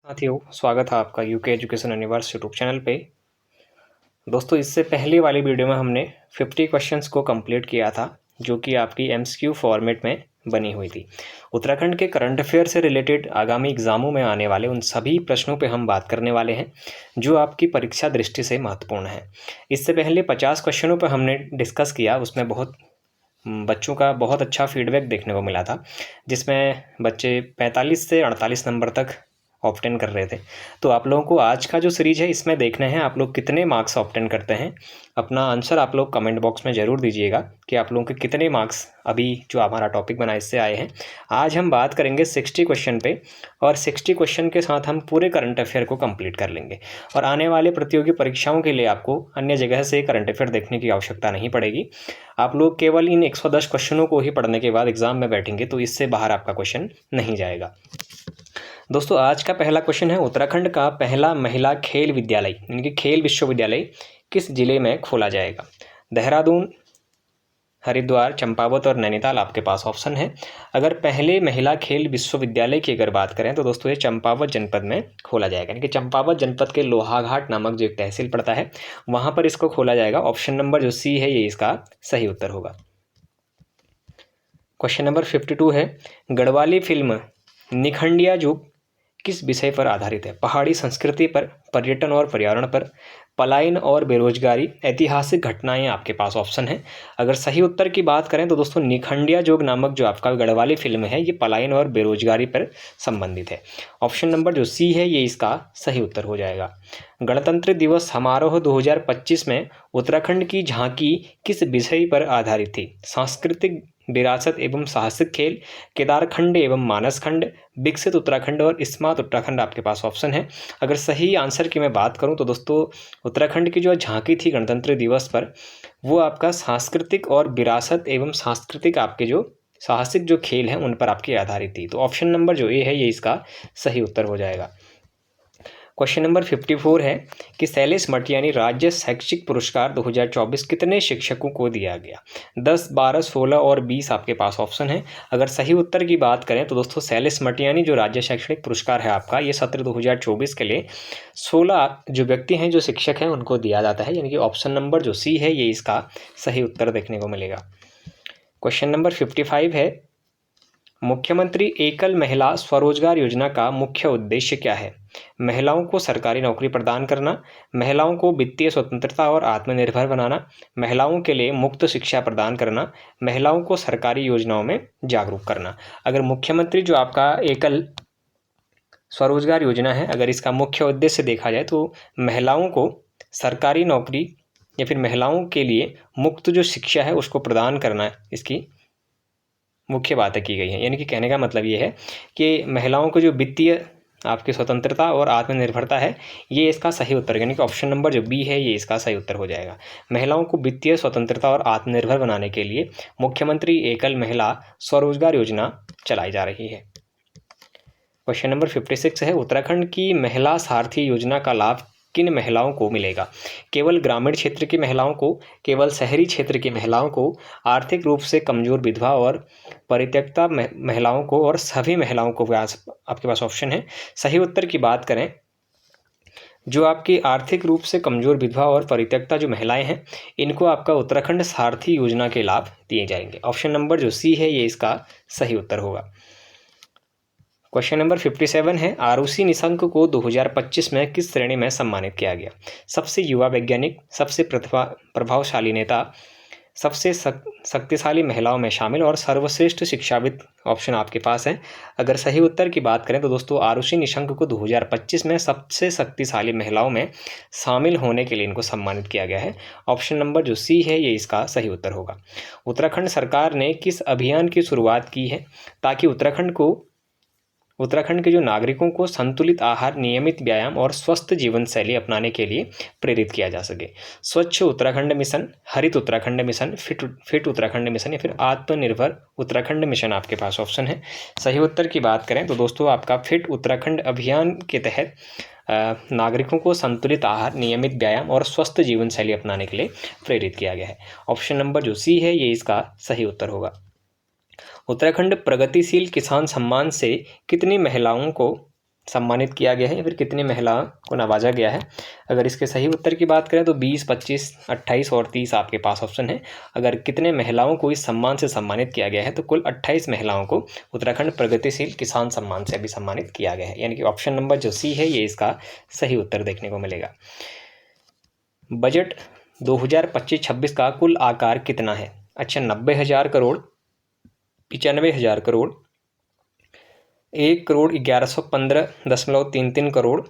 साथियों, स्वागत है आपका UK education universe YouTube channel पे। दोस्तों, इससे पहले वाली वीडियो में हमने 50 क्वेश्चंस को कंप्लीट किया था, जो कि आपकी एमसीक्यू फॉर्मेट में बनी हुई थी। उत्तराखंड के करंट अफेयर से रिलेटेड आगामी एग्जामों में आने वाले उन सभी प्रश्नों पे हम बात करने वाले हैं, जो आपकी परीक्षा दृष्टि से महत्वपूर्ण है। इससे पहले 50 क्वेश्चनों पर हमने डिस्कस किया, उसमें बच्चों का बहुत अच्छा फीडबैक देखने को मिला था, जिसमें बच्चे 45 से 48 नंबर तक ऑब्टेन कर रहे थे। तो आप लोगों को आज का जो सीरीज है, इसमें देखना है आप लोग कितने मार्क्स ऑब्टेन करते हैं। अपना आंसर आप लोग कमेंट बॉक्स में ज़रूर दीजिएगा कि आप लोगों के कितने मार्क्स अभी जो हमारा टॉपिक बना इससे आए हैं। आज हम बात करेंगे 60 क्वेश्चन पे, और 60 क्वेश्चन के साथ हम पूरे करंट अफेयर को कंप्लीट कर लेंगे। और आने वाले प्रतियोगी परीक्षाओं के लिए आपको अन्य जगह से करंट अफेयर देखने की आवश्यकता नहीं पड़ेगी। आप लोग केवल इन 110 क्वेश्चनों को ही पढ़ने के बाद एग्जाम में बैठेंगे, तो इससे बाहर आपका क्वेश्चन नहीं जाएगा। दोस्तों, आज का पहला क्वेश्चन है, उत्तराखंड का पहला महिला खेल विद्यालय यानी कि खेल विश्वविद्यालय किस जिले में खोला जाएगा? देहरादून, हरिद्वार, चंपावत और नैनीताल आपके पास ऑप्शन है। अगर पहले महिला खेल विश्वविद्यालय की अगर बात करें तो दोस्तों ये चंपावत जनपद में खोला जाएगा, यानी कि चंपावत जनपद के लोहाघाट नामक जो एक तहसील पड़ता है, वहाँ पर इसको खोला जाएगा। ऑप्शन नंबर जो सी है, ये इसका सही उत्तर होगा। क्वेश्चन नंबर 52 है, गढ़वाली फिल्म निखंडिया युग किस विषय पर आधारित है? पहाड़ी संस्कृति पर, पर्यटन और पर्यावरण पर, पलायन और बेरोजगारी, ऐतिहासिक घटनाएं आपके पास ऑप्शन है। अगर सही उत्तर की बात करें तो दोस्तों निखंडिया जोग नामक जो आपका गढ़वाली फिल्म है, ये पलायन और बेरोजगारी पर संबंधित है। ऑप्शन नंबर जो सी है, ये इसका सही उत्तर हो जाएगा। गणतंत्र दिवस समारोह 2025 में उत्तराखंड की झांकी किस विषय पर आधारित थी? सांस्कृतिक विरासत एवं साहसिक खेल, केदारखंड एवं मानसखंड, विकसित उत्तराखंड और स्मार्ट उत्तराखंड आपके पास ऑप्शन है। अगर सही आंसर की मैं बात करूं तो दोस्तों उत्तराखंड की जो झांकी थी गणतंत्र दिवस पर, वो आपका सांस्कृतिक और विरासत एवं सांस्कृतिक आपके जो साहसिक जो खेल हैं उन पर आपकी आधारित थी। तो ऑप्शन नंबर जो ए है, ये इसका सही उत्तर हो जाएगा। क्वेश्चन नंबर 54 है कि शैलेश मटियानी राज्य शैक्षिक पुरस्कार 2024 कितने शिक्षकों को दिया गया? 10, 12, 16 और 20 आपके पास ऑप्शन है। अगर सही उत्तर की बात करें तो दोस्तों शैलेश मटियानी जो राज्य शैक्षणिक पुरस्कार है आपका, ये सत्र 2024 के लिए 16 जो व्यक्ति हैं, जो शिक्षक हैं, उनको दिया जाता है, यानी कि ऑप्शन नंबर जो सी है, ये इसका सही उत्तर देखने को मिलेगा। क्वेश्चन नंबर 55 है, मुख्यमंत्री एकल महिला स्वरोजगार योजना का मुख्य उद्देश्य क्या है? महिलाओं को सरकारी नौकरी प्रदान करना, महिलाओं को वित्तीय स्वतंत्रता और आत्मनिर्भर बनाना, महिलाओं के लिए मुफ्त शिक्षा प्रदान करना, महिलाओं को सरकारी योजनाओं में जागरूक करना। अगर मुख्यमंत्री जो आपका एकल स्वरोजगार योजना है, अगर इसका मुख्य उद्देश्य देखा जाए तो महिलाओं को सरकारी नौकरी या फिर महिलाओं के लिए मुफ्त जो शिक्षा है उसको प्रदान करना, इसकी मुख्य बातें की गई हैं। यानी कि कहने का मतलब ये है कि महिलाओं को जो वित्तीय आपकी स्वतंत्रता और आत्मनिर्भरता है, ये इसका सही उत्तर, यानी कि ऑप्शन नंबर जो बी है, ये इसका सही उत्तर हो जाएगा। महिलाओं को वित्तीय स्वतंत्रता और आत्मनिर्भर बनाने के लिए मुख्यमंत्री एकल महिला स्वरोजगार योजना चलाई जा रही है। क्वेश्चन नंबर 56 है, उत्तराखंड की महिला सारथी योजना का लाभ किन महिलाओं को मिलेगा? केवल ग्रामीण क्षेत्र की महिलाओं को, केवल शहरी क्षेत्र की महिलाओं को, आर्थिक रूप से कमजोर विधवा और परित्यक्ता महिलाओं को, और सभी महिलाओं को? आपके पास ऑप्शन है। सही उत्तर की बात करें, जो आपकी आर्थिक रूप से कमजोर विधवा और परित्यक्ता जो महिलाएं हैं, इनको आपका उत्तराखंड सारथी योजना के लाभ दिए जाएंगे। ऑप्शन नंबर जो सी है, ये इसका सही उत्तर होगा। क्वेश्चन नंबर 57 है, आरुषि निशंक को 2025 में किस श्रेणी में सम्मानित किया गया? सबसे युवा वैज्ञानिक, सबसे प्रभावशाली नेता, सबसे शक्तिशाली महिलाओं में शामिल, और सर्वश्रेष्ठ शिक्षाविद ऑप्शन आपके पास है। अगर सही उत्तर की बात करें तो दोस्तों आरुषि निशंक को 2025 में सबसे शक्तिशाली महिलाओं में शामिल होने के लिए इनको सम्मानित किया गया है। ऑप्शन नंबर जो सी है, ये इसका सही उत्तर होगा। उत्तराखंड सरकार ने किस अभियान की शुरुआत की है ताकि उत्तराखंड के जो नागरिकों को संतुलित आहार, नियमित व्यायाम और स्वस्थ जीवन शैली अपनाने के लिए प्रेरित किया जा सके? स्वच्छ उत्तराखंड मिशन, हरित Uttarakhand mission, fit Uttarakhand mission, या फिर आत्मनिर्भर उत्तराखंड मिशन आपके पास ऑप्शन है। सही उत्तर की बात करें तो दोस्तों आपका फिट उत्तराखंड अभियान के तहत नागरिकों को संतुलित आहार, नियमित व्यायाम और स्वस्थ जीवन शैली अपनाने के लिए प्रेरित किया गया है। ऑप्शन नंबर जो सी है, ये इसका सही उत्तर होगा। उत्तराखंड प्रगतिशील किसान सम्मान से कितनी महिलाओं को सम्मानित किया गया है या फिर कितनी महिलाओं को नवाजा गया है? अगर इसके सही उत्तर की बात करें तो 20, 25, 28 और 30 आपके पास ऑप्शन है। अगर कितने महिलाओं को इस सम्मान से सम्मानित किया गया है तो कुल 28 महिलाओं को उत्तराखंड प्रगतिशील किसान सम्मान से भी सम्मानित किया गया है, यानी कि ऑप्शन नंबर जो सी है ये इसका सही उत्तर देखने को मिलेगा। बजट 2025-26 का कुल आकार कितना है? अच्छा, 90,000 करोड़, 95,000 करोड़, 1,1115.33 करोड़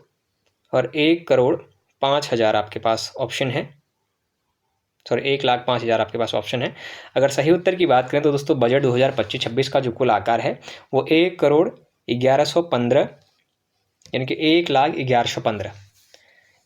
और 1,05,000 आपके पास ऑप्शन है। सॉरी, 1,05,000 आपके पास ऑप्शन है। अगर सही उत्तर की बात करें तो दोस्तों बजट 2025-26 का जो कुल आकार है वो 1,1115, यानी कि 1,11,15,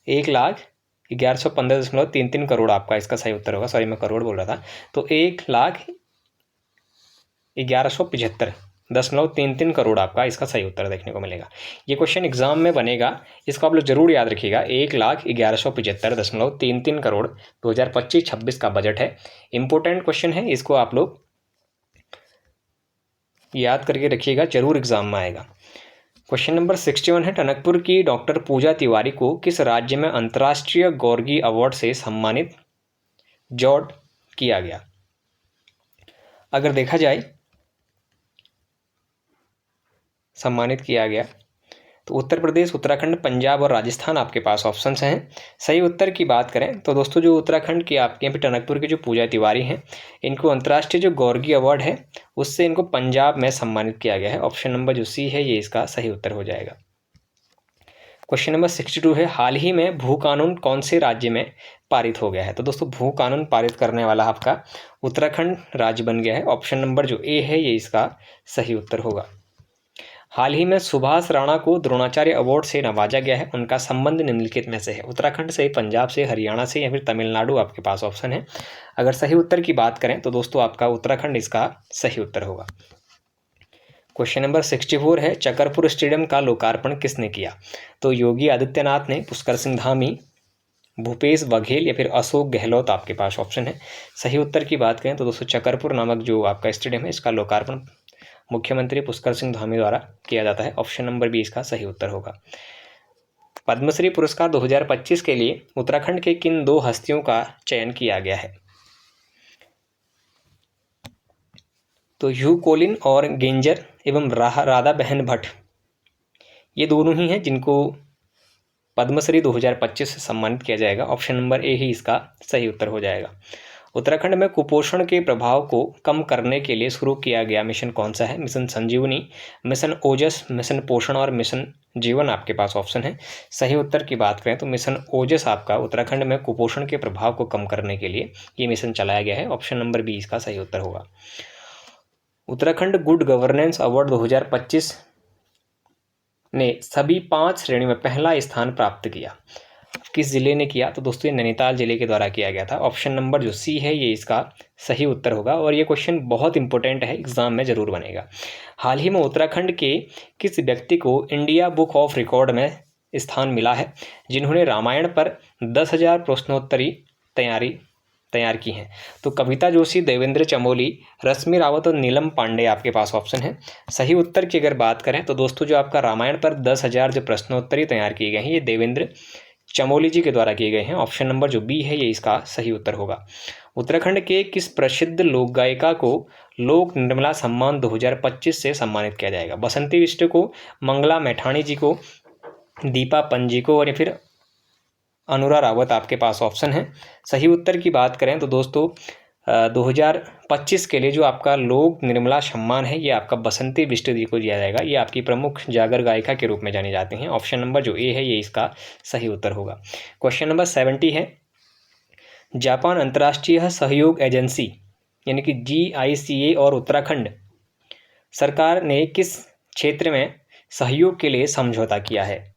1,11,15.33 करोड़ आपका इसका सही उत्तर होगा। सॉरी, मैं करोड़ बोल रहा था। तो 1,11,75.33 करोड़ आपका इसका सही उत्तर देखने को मिलेगा। ये क्वेश्चन एग्जाम में बनेगा, इसको आप लोग जरूर याद रखिएगा। 1,11,75.33 करोड़ 2025-26 का बजट है। इंपॉर्टेंट क्वेश्चन है, इसको आप लोग याद करके रखिएगा, जरूर एग्जाम में आएगा। क्वेश्चन नंबर 61 है, टनकपुर की डॉक्टर पूजा तिवारी को किस राज्य में अंतर्राष्ट्रीय गौरगी अवार्ड से सम्मानित जॉर्ड किया गया? अगर देखा जाए सम्मानित किया गया तो उत्तर प्रदेश, उत्तराखंड, पंजाब और राजस्थान आपके पास ऑप्शंस हैं। सही उत्तर की बात करें तो दोस्तों जो उत्तराखंड के आपके यहाँ पे टनकपुर के जो पूजा तिवारी हैं, इनको अंतर्राष्ट्रीय जो गौरगी अवार्ड है उससे इनको पंजाब में सम्मानित किया गया है। ऑप्शन नंबर जो सी है ये इसका सही उत्तर हो जाएगा। क्वेश्चन नंबर 62 है, हाल ही में भू कानून कौन से राज्य में पारित हो गया है? तो दोस्तों भू कानून पारित करने वाला आपका उत्तराखंड राज्य बन गया है। ऑप्शन नंबर जो ए है ये इसका सही उत्तर होगा। हाल ही में सुभाष राणा को द्रोणाचार्य अवार्ड से नवाजा गया है, उनका संबंध निम्नलिखित में से है? उत्तराखंड से, पंजाब से, हरियाणा से या फिर तमिलनाडु आपके पास ऑप्शन है। अगर सही उत्तर की बात करें तो दोस्तों आपका उत्तराखंड इसका सही उत्तर होगा। क्वेश्चन नंबर 64 है, चकरपुर स्टेडियम का लोकार्पण किसने किया? तो योगी आदित्यनाथ ने, पुष्कर सिंह धामी, भूपेश बघेल या फिर अशोक गहलोत आपके पास ऑप्शन है। सही उत्तर की बात करें तो दोस्तों चकरपुर नामक जो आपका स्टेडियम है इसका लोकार्पण मुख्यमंत्री पुष्कर सिंह धामी द्वारा किया जाता है। ऑप्शन नंबर बी इसका सही उत्तर होगा। पद्मश्री पुरस्कार 2025 के लिए उत्तराखंड के किन 2 हस्तियों का चयन किया गया है? तो ह्यू कोलिन और गेंजर एवं राधा बहन भट्ट, ये दोनों ही हैं जिनको पद्मश्री 2025 से सम्मानित किया जाएगा। ऑप्शन नंबर ए ही इसका सही उत्तर हो जाएगा। उत्तराखंड में कुपोषण के प्रभाव को कम करने के लिए शुरू किया गया मिशन कौन सा है? मिशन संजीवनी, मिशन ओजस, मिशन पोषण और मिशन जीवन आपके पास ऑप्शन है। सही उत्तर की बात करें तो मिशन ओजस आपका उत्तराखंड में कुपोषण के प्रभाव को कम करने के लिए ये मिशन चलाया गया है। ऑप्शन नंबर बी इसका सही उत्तर होगा। उत्तराखंड गुड गवर्नेंस अवार्ड 2025 ने सभी 5 श्रेणी में पहला स्थान प्राप्त किया, किस जिले ने किया? तो दोस्तों ये नैनीताल जिले के द्वारा किया गया था। ऑप्शन नंबर जो सी है ये इसका सही उत्तर होगा और ये क्वेश्चन बहुत इंपॉर्टेंट है, एग्जाम में जरूर बनेगा। हाल ही में उत्तराखंड के किस व्यक्ति को इंडिया बुक ऑफ रिकॉर्ड में स्थान मिला है जिन्होंने रामायण पर 10,000 प्रश्नोत्तरी तैयार की हैं? तो कविता जोशी, देवेंद्र चमोली, रश्मि रावत और नीलम पांडे आपके पास ऑप्शन है। सही उत्तर की अगर बात करें तो दोस्तों जो आपका रामायण पर 10,000 जो प्रश्नोत्तरी तैयार किए गए हैं ये देवेंद्र चमोली जी के द्वारा किए गए हैं। ऑप्शन नंबर जो बी है ये इसका सही उत्तर होगा। उत्तराखंड के किस प्रसिद्ध लोक गायिका को लोक निर्मला सम्मान 2025 से सम्मानित किया जाएगा? बसंती बिष्ट को, मंगला मैठाणी जी को, दीपा पंजी को और या फिर अनुरा रावत आपके पास ऑप्शन है। सही उत्तर की बात करें तो दोस्तों 2025 के लिए जो आपका लोक निर्मला सम्मान है ये आपका बसंती बिष्ट जी को दिया जाएगा। ये आपकी प्रमुख जागर गायिका के रूप में जानी जाती हैं। ऑप्शन नंबर जो ए है ये इसका सही उत्तर होगा। क्वेश्चन नंबर 70 है, जापान अंतर्राष्ट्रीय सहयोग एजेंसी यानी कि GICA और उत्तराखंड सरकार ने किस क्षेत्र में सहयोग के लिए समझौता किया है?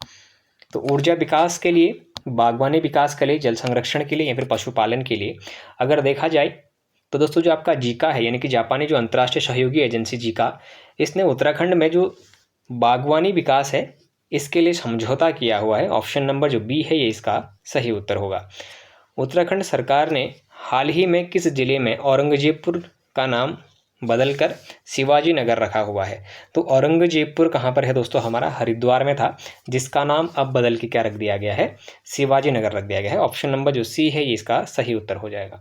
तो ऊर्जा विकास के लिए, बागवानी विकास के लिए, जल संरक्षण के लिए या फिर पशुपालन के लिए? अगर देखा जाए तो दोस्तों जो आपका जीका है यानी कि जापानी जो अंतर्राष्ट्रीय सहयोगी एजेंसी जीका, इसने उत्तराखंड में जो बागवानी विकास है इसके लिए समझौता किया हुआ है। ऑप्शन नंबर जो बी है ये इसका सही उत्तर होगा। उत्तराखंड सरकार ने हाल ही में किस जिले में औरंगजेबपुर का नाम बदलकर शिवाजी नगर रखा हुआ है। तो औरंगजेबपुर कहाँ पर है दोस्तों, हमारा हरिद्वार में था, जिसका नाम अब बदल के क्या रख दिया गया है, शिवाजी नगर रख दिया गया है। ऑप्शन नंबर जो सी है ये इसका सही उत्तर हो जाएगा।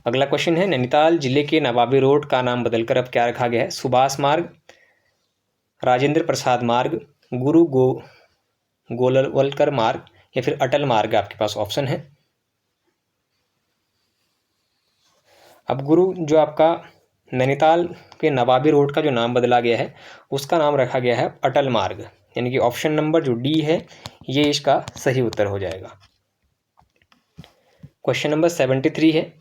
अगला क्वेश्चन है, नैनीताल जिले के नवाबी रोड का नाम बदलकर अब क्या रखा गया है, सुभाष मार्ग, राजेंद्र प्रसाद मार्ग, गुरु गोलवलकर मार्ग या फिर अटल मार्ग आपके पास ऑप्शन है। अब गुरु जो आपका नैनीताल के नवाबी रोड का जो नाम बदला गया है उसका नाम रखा गया है अटल मार्ग, यानी कि ऑप्शन नंबर जो डी है ये इसका सही उत्तर हो जाएगा। क्वेश्चन नंबर 73 है,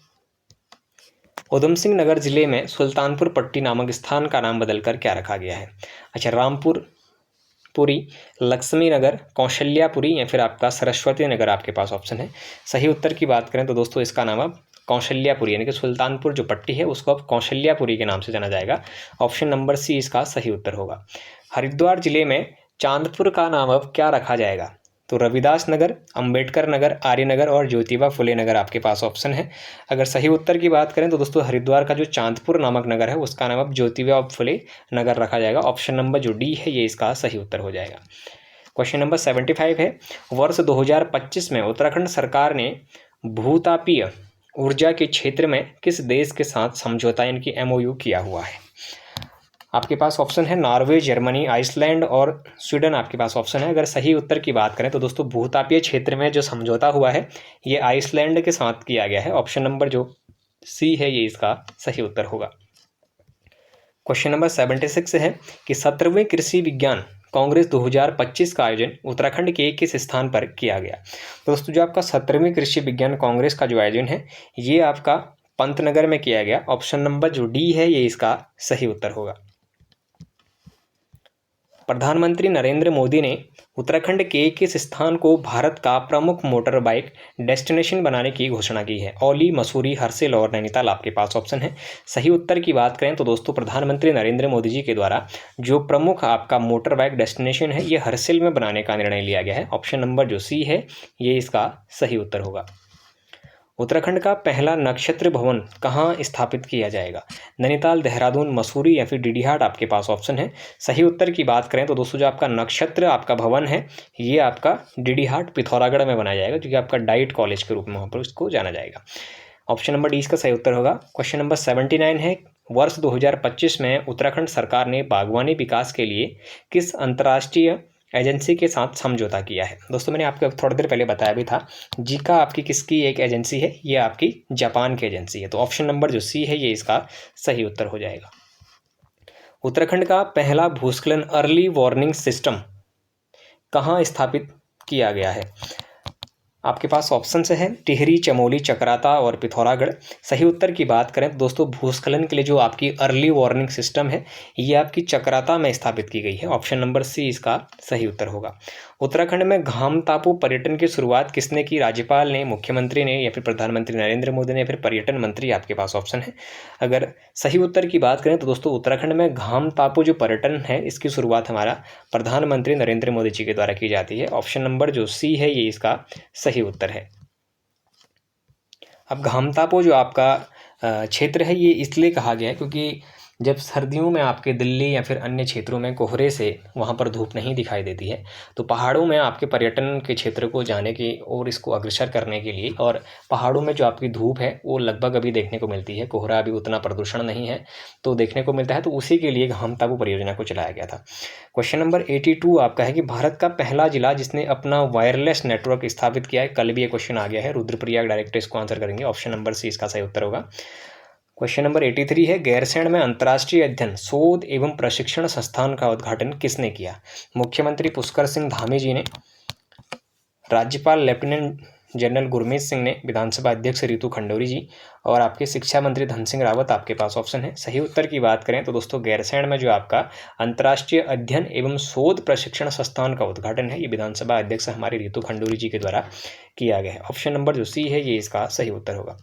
उधम सिंह नगर जिले में सुल्तानपुर पट्टी नामक स्थान का नाम बदलकर क्या रखा गया है। अच्छा, रामपुरी, लक्ष्मी नगर, कौशल्यापुरी या फिर आपका सरस्वती नगर आपके पास ऑप्शन है। सही उत्तर की बात करें तो दोस्तों इसका नाम अब कौशल्यापुरी, यानी कि सुल्तानपुर जो पट्टी है उसको अब कौशल्यापुरी के नाम से जाना जाएगा। ऑप्शन नंबर सी इसका सही उत्तर होगा। हरिद्वार जिले में चांदपुर का नाम अब क्या रखा जाएगा, तो रविदास नगर, अंबेडकर नगर, आर्य नगर और ज्योतिबा फुले नगर आपके पास ऑप्शन है। अगर सही उत्तर की बात करें तो दोस्तों हरिद्वार का जो चांदपुर नामक नगर है उसका नाम अब ज्योतिबा फुले नगर रखा जाएगा। ऑप्शन नंबर जो डी है ये इसका सही उत्तर हो जाएगा। क्वेश्चन नंबर 75 है, वर्ष 2025 में उत्तराखंड सरकार ने भूतापीय ऊर्जा के क्षेत्र में किस देश के साथ समझौता यानी कि MOU किया हुआ है। आपके पास ऑप्शन है नॉर्वे, जर्मनी, आइसलैंड और स्वीडन आपके पास ऑप्शन है। अगर सही उत्तर की बात करें तो दोस्तों भूतापीय क्षेत्र में जो समझौता हुआ है ये आइसलैंड के साथ किया गया है। ऑप्शन नंबर जो सी है ये इसका सही उत्तर होगा। क्वेश्चन नंबर 76 है कि 17वें कृषि विज्ञान कांग्रेस 2025 का आयोजन उत्तराखंड के किस स्थान पर किया गया। दोस्तों जो आपका 17वें कृषि विज्ञान कांग्रेस का जो आयोजन है ये आपका पंतनगर में किया गया। ऑप्शन नंबर जो डी है ये इसका सही उत्तर होगा। प्रधानमंत्री नरेंद्र मोदी ने उत्तराखंड के किस स्थान को भारत का प्रमुख मोटर बाइक डेस्टिनेशन बनाने की घोषणा की है। औली, मसूरी, हर्षिल और नैनीताल आपके पास ऑप्शन है। सही उत्तर की बात करें तो दोस्तों प्रधानमंत्री नरेंद्र मोदी जी के द्वारा जो प्रमुख आपका मोटर बाइक डेस्टिनेशन है ये हर्षिल में बनाने का निर्णय लिया गया है। ऑप्शन नंबर जो सी है ये इसका सही उत्तर होगा। उत्तराखंड का पहला नक्षत्र भवन कहाँ स्थापित किया जाएगा, नैनीताल, देहरादून, मसूरी या फिर डीडीहाट आपके पास ऑप्शन है। सही उत्तर की बात करें तो दोस्तों जो आपका नक्षत्र आपका भवन है ये आपका डीडीहाट पिथौरागढ़ में बनाया जाएगा, जो कि आपका डाइट कॉलेज के रूप में वहाँ पर उसको जाना जाएगा। ऑप्शन नंबर डी इसका सही उत्तर होगा। क्वेश्चन नंबर 79 है, वर्ष 2025 में उत्तराखंड सरकार ने बागवानी विकास के लिए किस अंतर्राष्ट्रीय एजेंसी के साथ समझौता किया है। दोस्तों मैंने आपको थोड़ी देर पहले बताया भी था, जीका आपकी किसकी एक एजेंसी है, ये आपकी जापान की एजेंसी है। तो ऑप्शन नंबर जो सी है ये इसका सही उत्तर हो जाएगा। उत्तराखंड का पहला भूस्खलन अर्ली वार्निंग सिस्टम कहाँ स्थापित किया गया है। आपके पास ऑप्शन से है टिहरी, चमोली, चकराता और पिथौरागढ़। सही उत्तर की बात करें तो दोस्तों भूस्खलन के लिए जो आपकी अर्ली वार्निंग सिस्टम है ये आपकी चकराता में स्थापित की गई है। ऑप्शन नंबर सी इसका सही उत्तर होगा। उत्तराखंड में घामतापू पर्यटन की शुरुआत किसने की, राज्यपाल ने, मुख्यमंत्री ने या फिर प्रधानमंत्री नरेंद्र मोदी ने या फिर पर्यटन मंत्री आपके पास ऑप्शन है। अगर सही उत्तर की बात करें तो दोस्तों उत्तराखंड में घामतापू जो पर्यटन है इसकी शुरुआत हमारा प्रधानमंत्री नरेंद्र मोदी जी के द्वारा की जाती है। ऑप्शन नंबर जो सी है ये इसका सही उत्तर है। अब घामतापू जो आपका क्षेत्र है ये इसलिए कहा गया है क्योंकि जब सर्दियों में आपके दिल्ली या फिर अन्य क्षेत्रों में कोहरे से वहाँ पर धूप नहीं दिखाई देती है तो पहाड़ों में आपके पर्यटन के क्षेत्र को जाने की और इसको अग्रसर करने के लिए, और पहाड़ों में जो आपकी धूप है वो लगभग अभी देखने को मिलती है, कोहरा अभी उतना प्रदूषण नहीं है तो देखने को मिलता है, तो उसी के लिए घामतापू परियोजना को चलाया गया था। क्वेश्चन नंबर 82 आपका है कि भारत का पहला जिला जिसने अपना वायरलेस नेटवर्क स्थापित किया है। कल भी ये क्वेश्चन आ गया है, रुद्रप्रयाग डायरेक्ट इसको आंसर करेंगे। ऑप्शन नंबर सी इसका सही उत्तर होगा। क्वेश्चन नंबर 83 है, गैरसैंण में अंतर्राष्ट्रीय अध्ययन, शोध एवं प्रशिक्षण संस्थान का उद्घाटन किसने किया। मुख्यमंत्री पुष्कर सिंह धामी जी ने, राज्यपाल लेफ्टिनेंट जनरल गुरमीत सिंह ने, विधानसभा अध्यक्ष रितु खंडूरी जी और आपके शिक्षा मंत्री धन सिंह रावत आपके पास ऑप्शन है। सही उत्तर की बात करें तो दोस्तों गैरसैंण में जो आपका अंतर्राष्ट्रीय अध्ययन एवं शोध प्रशिक्षण संस्थान का उद्घाटन है ये विधानसभा अध्यक्ष हमारी रितु खंडूरी जी के द्वारा किया गया है। ऑप्शन नंबर जो सी है ये इसका सही उत्तर होगा।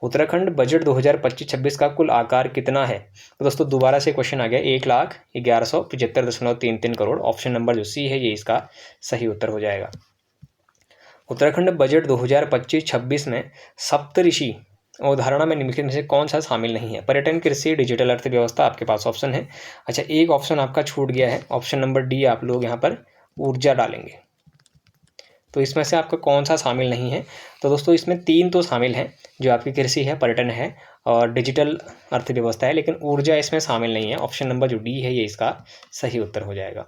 उत्तराखंड बजट 2025-26 का कुल आकार कितना है। तो दोस्तों दोबारा से क्वेश्चन आ गया, 1,11,75.33 करोड़। ऑप्शन नंबर जो सी है ये इसका सही उत्तर हो जाएगा। उत्तराखंड बजट 2025-26 में सप्तऋषि अवधारणा में निम्नलिखित में से कौन सा शामिल नहीं है? पर्यटन, कृषि, डिजिटल अर्थव्यवस्था आपके पास ऑप्शन है। अच्छा, एक ऑप्शन आपका छूट गया है, ऑप्शन नंबर डी आप लोग यहाँ पर ऊर्जा डालेंगे। तो इसमें से आपका कौन सा शामिल नहीं है? तो दोस्तों इसमें 3 तो शामिल हैं, जो आपकी कृषि है, पर्यटन है और डिजिटल अर्थव्यवस्था है, लेकिन ऊर्जा इसमें शामिल नहीं है। ऑप्शन नंबर जो डी है ये इसका सही उत्तर हो जाएगा।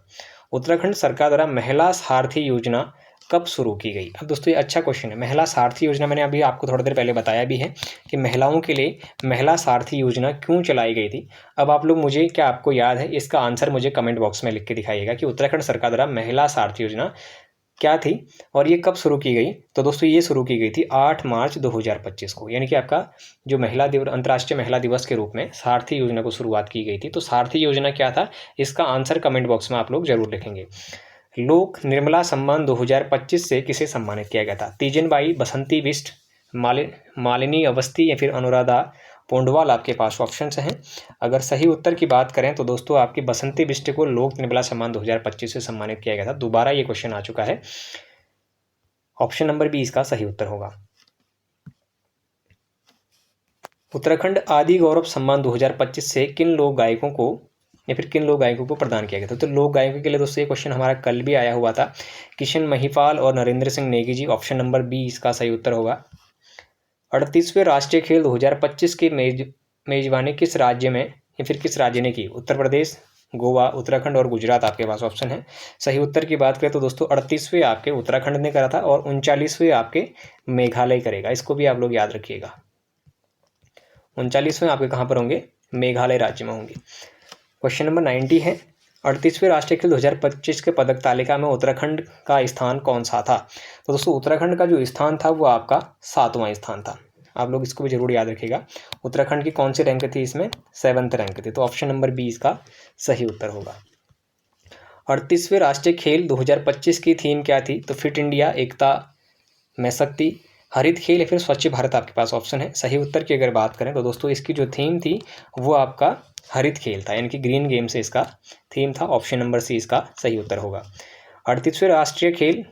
उत्तराखंड सरकार द्वारा महिला सारथी योजना कब शुरू की गई? अब दोस्तों ये अच्छा क्वेश्चन है। महिला सारथी योजना मैंने अभी आपको थोड़ी देर पहले बताया भी है कि महिलाओं के लिए महिला सारथी योजना क्यों चलाई गई थी। अब आप लोग मुझे, क्या आपको याद है? इसका आंसर मुझे कमेंट बॉक्स में लिख के दिखाइएगा कि उत्तराखंड सरकार द्वारा महिला सारथी योजना क्या थी और ये कब शुरू की गई। तो दोस्तों ये शुरू की गई थी 8 मार्च 2025 को, यानी कि आपका जो महिला दिवस, अंतर्राष्ट्रीय महिला दिवस के रूप में सारथी योजना को शुरुआत की गई थी। तो सारथी योजना क्या था, इसका आंसर कमेंट बॉक्स में आप लोग जरूर लिखेंगे। लोक निर्मला सम्मान 2025 से किसे सम्मानित किया गया था? तीजनबाई, बसंती बिष्ट, मालिनी अवस्थी या फिर अनुराधा पोंडवाल आपके पास ऑप्शंस हैं। अगर सही उत्तर की बात करें तो दोस्तों आपकी बसंती बिष्ट को लोक निर्मला सम्मान 2025 से सम्मानित किया गया था। दोबारा ये क्वेश्चन आ चुका है। ऑप्शन नंबर बी इसका सही उत्तर होगा। उत्तराखंड आदि गौरव सम्मान 2025 से किन लोक गायकों को या फिर किन लोक गायकों को प्रदान किया गया था? तो लोक गायकों के लिए दोस्तों ये क्वेश्चन हमारा कल भी आया हुआ था, किशन महिपाल और Narendra Singh Negi ji. Option number B इसका सही उत्तर होगा। 38वें राष्ट्रीय खेल 2025 की मेजबानी किस राज्य में या फिर किस राज्य ने की? उत्तर प्रदेश, गोवा, उत्तराखंड और गुजरात आपके पास ऑप्शन है। सही उत्तर की बात करें तो दोस्तों 38वें आपके उत्तराखंड ने करा था और 39वें आपके मेघालय करेगा। इसको भी आप लोग याद रखिएगा। 39वें आपके कहाँ पर होंगे? मेघालय राज्य में होंगे। क्वेश्चन नंबर 90 है, 38वें राष्ट्रीय खेल 2025 के पदक तालिका में उत्तराखंड का स्थान कौन सा था? तो दोस्तों उत्तराखंड का जो स्थान था वो आपका 7वां स्थान था। आप लोग इसको भी जरूर याद रखिएगा। उत्तराखंड की कौन सी रैंक थी इसमें? 7th रैंक थी। तो ऑप्शन नंबर बी इसका सही उत्तर होगा। 38वें राष्ट्रीय खेल 2025 की थीम क्या थी? तो फिट इंडिया, एकता में शक्ति, हरित खेल या फिर स्वच्छ भारत आपके पास ऑप्शन है। सही उत्तर की अगर बात करें तो दोस्तों इसकी जो थीम थी वो आपका हरित खेल था, यानी कि ग्रीन गेम से इसका थीम था। ऑप्शन नंबर सी इसका सही उत्तर होगा। 38वें राष्ट्रीय खेल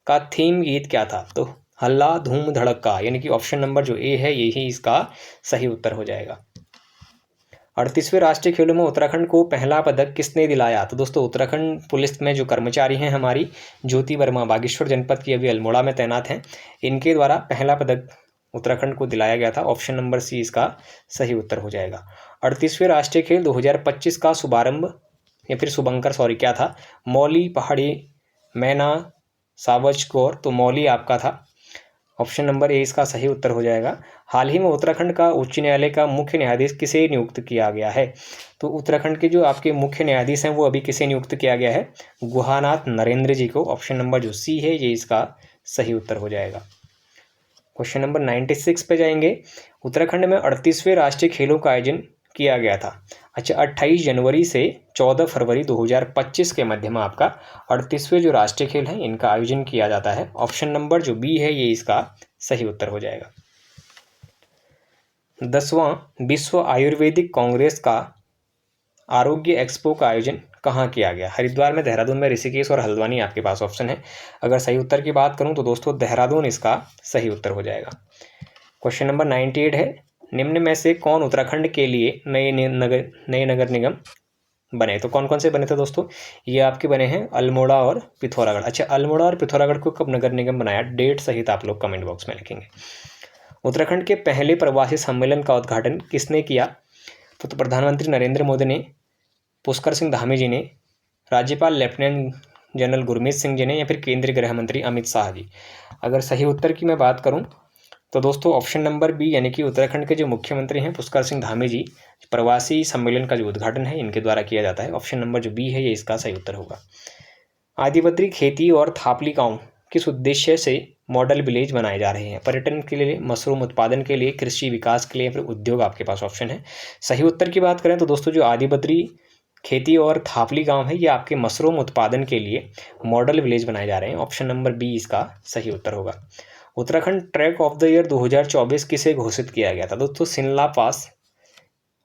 का थीम गीत क्या था? तो हल्ला धूम धड़का, यानी कि ऑप्शन नंबर जो ए है यही इसका सही उत्तर हो जाएगा। 38वें राष्ट्रीय खेलों में उत्तराखंड को पहला पदक किसने दिलाया? तो दोस्तों उत्तराखंड पुलिस में जो कर्मचारी हैं हमारी, ज्योति वर्मा, बागेश्वर जनपद की अभी अल्मोड़ा में तैनात हैं, इनके द्वारा पहला पदक उत्तराखंड को दिलाया गया था। ऑप्शन नंबर सी इसका सही उत्तर हो जाएगा। 38वें राष्ट्रीय खेल 2025 का शुभारंभ या फिर शुभंकर क्या था? मौली, पहाड़ी, मैना, सावचगौर। तो मौली आपका था। ऑप्शन नंबर ए इसका सही उत्तर हो जाएगा। हाल ही में उत्तराखंड का उच्च न्यायालय का मुख्य न्यायाधीश किसे नियुक्त किया गया है? तो उत्तराखंड के जो आपके मुख्य न्यायाधीश हैं वो अभी किसे नियुक्त किया गया है? गुहानाथ नरेंद्र जी को। ऑप्शन नंबर जो सी है ये इसका सही उत्तर हो जाएगा। क्वेश्चन नंबर 96 पे जाएंगे। उत्तराखंड में 38वें राष्ट्रीय खेलों का आयोजन किया गया था। अच्छा, 28 जनवरी से 14 फरवरी 2025 के मध्य में आपका 38वें जो राष्ट्रीय खेल हैं इनका आयोजन किया जाता है। ऑप्शन नंबर जो बी है ये इसका सही उत्तर हो जाएगा। 10वां विश्व आयुर्वेदिक कांग्रेस का आरोग्य एक्सपो का आयोजन कहाँ किया गया? हरिद्वार में, देहरादून में, ऋषिकेश और हल्द्वानी आपके पास ऑप्शन है। अगर सही उत्तर की बात करूँ तो दोस्तों देहरादून इसका सही उत्तर हो जाएगा। क्वेश्चन नंबर 98 है, निम्न में से कौन उत्तराखंड के लिए नए नगर निगम बने? तो कौन कौन से बने थे दोस्तों? ये आपके बने हैं अल्मोड़ा और पिथौरागढ़। अच्छा, अल्मोड़ा और पिथौरागढ़ को कब नगर निगम बनाया? डेट सहित आप लोग कमेंट बॉक्स में लिखेंगे। उत्तराखंड के पहले प्रवासी सम्मेलन का उद्घाटन किसने किया? तो प्रधानमंत्री नरेंद्र मोदी ने, पुष्कर सिंह धामी जी ने, राज्यपाल लेफ्टिनेंट जनरल गुरमीत सिंह जी ने या फिर केंद्रीय गृह मंत्री अमित शाह जी। अगर सही उत्तर की मैं बात करूं तो दोस्तों ऑप्शन नंबर बी, यानी कि उत्तराखंड के जो मुख्यमंत्री हैं पुष्कर सिंह धामी जी, प्रवासी सम्मेलन का जो उद्घाटन है इनके द्वारा किया जाता है। ऑप्शन नंबर जो बी है ये इसका सही उत्तर होगा। आदिबद्री खेती और थापली गांव किस उद्देश्य से मॉडल विलेज बनाए जा रहे हैं? पर्यटन के लिए, मशरूम उत्पादन के लिए, कृषि विकास के लिए, फिर उद्योग आपके पास ऑप्शन है। सही उत्तर की बात करें तो दोस्तों जो आदिबद्री खेती और थापली गांव है ये आपके मशरूम उत्पादन के लिए मॉडल विलेज बनाए जा रहे हैं। ऑप्शन नंबर बी इसका सही उत्तर होगा। Uttarakhand track of the year 2024 किसे घोषित किया गया था? दोस्तों सिमला पास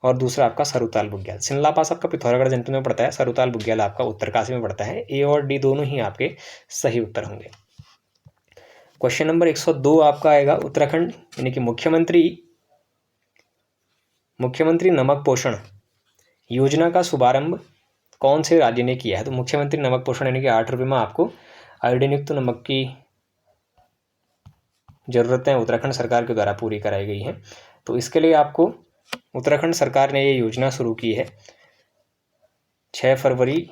और दूसरा आपका सरुताल बुग्याल। सिमला पास आपका पिथौरागढ़ जनपद में पड़ता है, सरुताल बुग्याल आपका उत्तरकाशी में पड़ता है। ए और डी दोनों ही आपके सही उत्तर होंगे। क्वेश्चन नंबर 102 आपका आएगा, उत्तराखंड यानी कि मुख्यमंत्री मुख्यमंत्री नमक पोषण योजना का शुभारंभ कौन से राज्य ने किया है? तो मुख्यमंत्री नमक पोषण यानी कि 8 रुपये में आपको आयोडीन युक्त नमक की ज़रूरतें उत्तराखंड सरकार के द्वारा पूरी कराई गई हैं। तो इसके लिए आपको उत्तराखंड सरकार ने ये योजना शुरू की है 6 फरवरी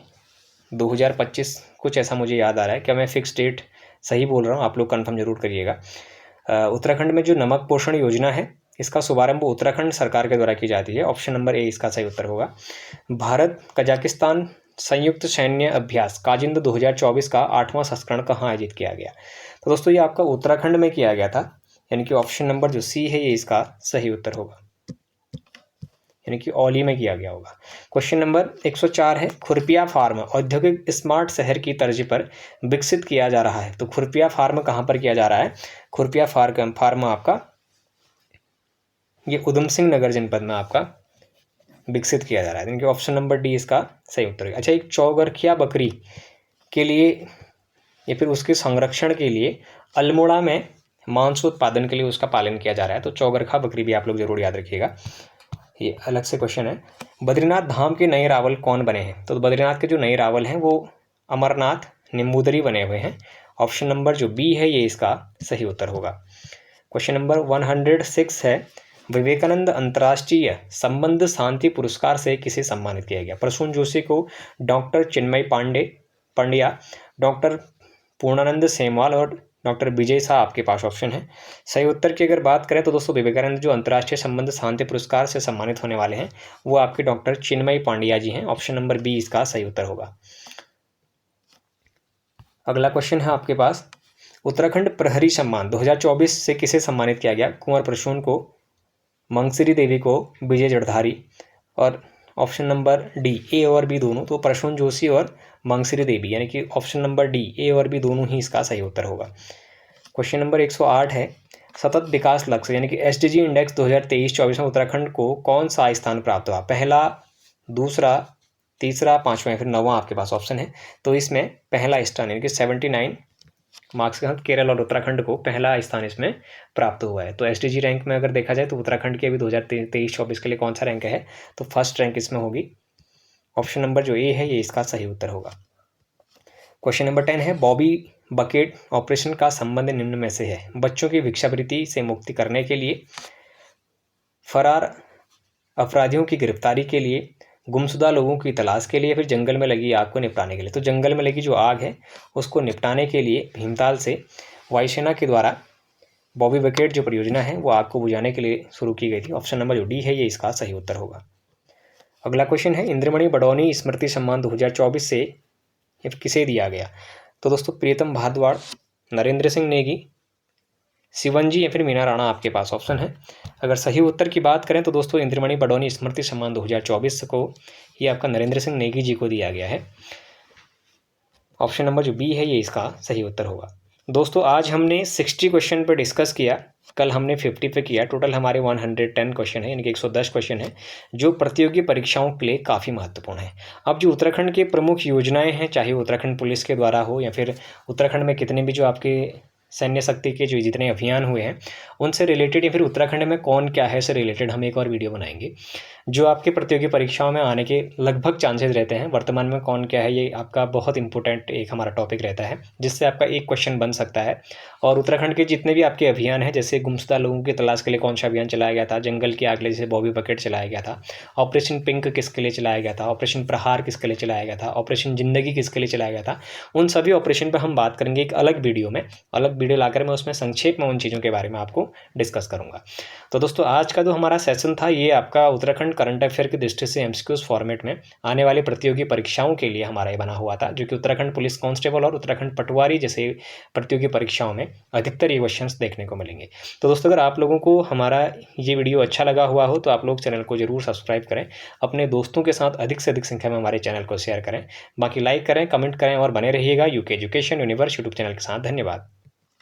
2025, कुछ ऐसा मुझे याद आ रहा है। क्या मैं फिक्स डेट सही बोल रहा हूँ? आप लोग कन्फर्म जरूर करिएगा। उत्तराखंड में जो नमक पोषण योजना है इसका शुभारंभ उत्तराखंड सरकार के द्वारा की जाती है। ऑप्शन नंबर ए इसका सही उत्तर होगा। भारत कजाकिस्तान संयुक्त सैन्य अभ्यास काजिंद 2024 का 8वां संस्करण कहाँ आयोजित किया गया? तो दोस्तों ये आपका उत्तराखंड में किया गया था, यानी कि ऑप्शन नंबर जो सी है ये इसका सही उत्तर होगा, यानी कि औली में किया गया होगा। क्वेश्चन नंबर 104 है, खुरपिया फार्म औद्योगिक स्मार्ट शहर की तर्ज पर विकसित किया जा रहा है। तो खुरपिया फार्म कहाँ पर किया जा रहा है? खुरपिया फार्म आपका ये उधम सिंह नगर जनपद में आपका विकसित किया जा रहा है, यानी कि ऑप्शन नंबर डी इसका सही उत्तर है। अच्छा, एक चौगरखिया बकरी के लिए या फिर उसके संरक्षण के लिए अल्मोड़ा में मांस उत्पादन के लिए उसका पालन किया जा रहा है। तो चौगरखा बकरी भी आप लोग जरूर याद रखिएगा, ये अलग से क्वेश्चन है। बद्रीनाथ धाम के नए रावल कौन बने हैं? तो बद्रीनाथ के जो नए रावल हैं वो अमरनाथ निम्बूदरी बने हुए हैं। ऑप्शन नंबर जो बी है ये इसका सही उत्तर होगा। क्वेश्चन नंबर 106 है, विवेकानंद अंतर्राष्ट्रीय संबंध शांति पुरस्कार से किसे सम्मानित किया गया? प्रसून जोशी को, डॉक्टर चिन्मय पांड्या, डॉक्टर पूर्णानंद सेमवाल और डॉक्टर विजय शाह आपके पास ऑप्शन है। सही उत्तर की अगर बात करें तो दोस्तों विवेकानंद जो अंतर्राष्ट्रीय संबंध शांति पुरस्कार से सम्मानित होने वाले हैं वो आपके डॉक्टर चिन्मय पांड्या जी हैं। ऑप्शन नंबर बी इसका सही उत्तर होगा। अगला क्वेश्चन है आपके पास, उत्तराखंड प्रहरी सम्मान 2024 से किसे सम्मानित किया गया? कुंवर प्रसून को, मंगसिरी देवी को, विजय जड़धारी और ऑप्शन नंबर डी ए और बी दोनों। तो प्रसून जोशी और मंगसिरी देवी, यानी कि ऑप्शन नंबर डी ए और बी दोनों ही इसका सही उत्तर होगा। क्वेश्चन नंबर 108 है, सतत विकास लक्ष्य यानी कि एसडीजी इंडेक्स 2023-24 में उत्तराखंड को कौन सा स्थान प्राप्त हुआ? पहला, दूसरा, तीसरा, पाँचवा या फिर नौवां आपके पास ऑप्शन है। तो इसमें पहला स्थान यानी कि 79 मार्क्स के साथ केरल और उत्तराखंड को पहला स्थान इसमें प्राप्त हुआ है। तो एसडीजी रैंक में अगर देखा जाए तो उत्तराखंड के अभी 2023-24 के लिए कौन सा रैंक है? तो फर्स्ट रैंक इसमें होगी। ऑप्शन नंबर जो ए है ये इसका सही उत्तर होगा। क्वेश्चन नंबर 10 है, बॉबी बकेट ऑपरेशन का संबंध निम्न में से है? बच्चों की भिक्षावृत्ति से मुक्ति करने के लिए, फरार अपराधियों की गिरफ्तारी के लिए, गुमशुदा लोगों की तलाश के लिए, फिर जंगल में लगी आग को निपटाने के लिए। तो जंगल में लगी जो आग है उसको निपटाने के लिए भीमताल से वायुसेना के द्वारा बॉबी बकेट जो परियोजना है वो आग को बुझाने के लिए शुरू की गई थी। ऑप्शन नंबर जो डी है ये इसका सही उत्तर होगा। अगला क्वेश्चन है, इंद्रमणि बडौनी स्मृति सम्मान 2024 से किसे दिया गया? तो दोस्तों प्रीतम भारद्वाज, नरेंद्र सिंह नेगी, शिवंजी या फिर मीना राणा आपके पास ऑप्शन है। अगर सही उत्तर की बात करें तो दोस्तों इंद्रमणि बडौनी स्मृति सम्मान 2024 को ये आपका नरेंद्र सिंह नेगी जी को दिया गया है। ऑप्शन नंबर जो बी है ये इसका सही उत्तर होगा। दोस्तों आज हमने 60 क्वेश्चन पर डिस्कस किया, कल हमने 50 पे किया। टोटल हमारे 110 क्वेश्चन है, यानी कि 110 क्वेश्चन है जो प्रतियोगी परीक्षाओं के लिए काफ़ी महत्वपूर्ण है। अब जो उत्तराखंड के प्रमुख योजनाएं हैं, चाहे उत्तराखंड पुलिस के द्वारा हो या फिर उत्तराखंड में कितने भी जो आपके सैन्य शक्ति के जो जितने अभियान हुए हैं उनसे रिलेटेड या फिर उत्तराखंड में कौन क्या है से रिलेटेड हम एक और वीडियो बनाएंगे। जो आपके प्रतियोगी परीक्षाओं में आने के लगभग चांसेस रहते हैं, वर्तमान में कौन क्या है ये आपका बहुत इंपॉर्टेंट एक हमारा टॉपिक रहता है जिससे आपका एक क्वेश्चन बन सकता है। और उत्तराखंड के जितने भी आपके अभियान हैं, जैसे गुमशुदा लोगों की तलाश के लिए कौन सा अभियान चलाया गया था, जंगल की आग के लिए जैसे बॉबी बकेट चलाया गया था, ऑपरेशन पिंक किसके लिए चलाया गया था, ऑपरेशन प्रहार किसके लिए चलाया गया था, ऑपरेशन जिंदगी किसके लिए चलाया गया था, उन सभी ऑपरेशन पर हम बात करेंगे एक अलग वीडियो में। अलग वीडियो लाकर मैं उसमें संक्षेप में उन चीज़ों के बारे में आपको डिस्कस करूंगा। तो दोस्तों आज का जो हमारा सेशन था ये आपका उत्तराखंड करंट अफेयर की दृष्टि से एमसीक्यूज फॉर्मेट में आने वाली प्रतियोगी परीक्षाओं के लिए हमारा ये बना हुआ था, जो कि उत्तराखंड पुलिस कांस्टेबल और उत्तराखंड पटवारी जैसे प्रतियोगी परीक्षाओं में अधिकतर ये क्वेश्चंस देखने को मिलेंगे। तो दोस्तों अगर आप लोगों को हमारा ये वीडियो अच्छा लगा हुआ हो तो आप लोग चैनल को जरूर सब्सक्राइब करें, अपने दोस्तों के साथ अधिक से अधिक संख्या में हमारे चैनल को शेयर करें, बाकी लाइक करें, कमेंट करें और बने रहिएगा UK education universe YouTube channel के साथ। धन्यवाद।